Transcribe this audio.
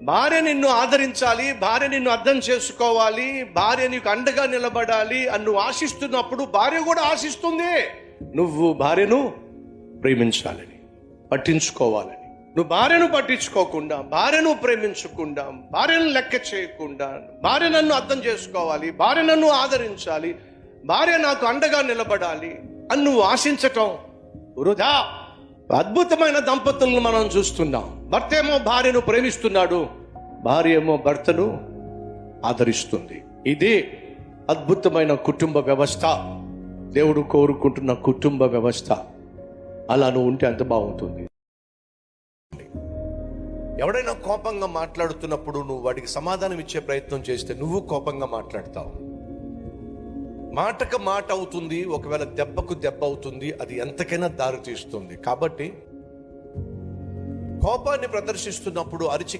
భార్య నిన్ను ఆదరించాలి, భార్య నిన్ను అర్థం చేసుకోవాలి, భార్య నీకు అండగా నిలబడాలి అని నువ్వు ఆశిస్తున్నప్పుడు భార్య కూడా ఆశిస్తుంది నువ్వు భార్యను ప్రేమించాలని, పట్టించుకోవాలని. నువ్వు భార్యను పట్టించుకోకుండా, భార్యను ప్రేమించకుండా, భార్యను లెక్క చేయకుండా, భార్య నన్ను అర్థం చేసుకోవాలి, భార్య నన్ను ఆదరించాలి, భార్య నాకు అండగా నిలబడాలి అని నువ్వు ఆశించటం వృధా. అద్భుతమైన దంపతులను మనం చూస్తున్నాం. భర్త ఏమో భార్యను ప్రేమిస్తున్నాడు, భార్య ఏమో భర్తను ఆదరిస్తుంది. ఇది అద్భుతమైన కుటుంబ వ్యవస్థ, దేవుడు కోరుకుంటున్న కుటుంబ వ్యవస్థ. అలా నువ్వు ఉంటే అంత బాగుంటుంది. ఎవడైనా కోపంగా మాట్లాడుతున్నప్పుడు నువ్వు వాడికి సమాధానం ఇచ్చే ప్రయత్నం చేస్తే నువ్వు కోపంగా మాట్లాడతావు. మాటకు మాట అవుతుంది, ఒకవేళ దెబ్బకు దెబ్బ అవుతుంది. అది ఎంతకైనా దారి తీస్తుంది. కాబట్టి కోపాన్ని ప్రదర్శిస్తున్నప్పుడు అరిచి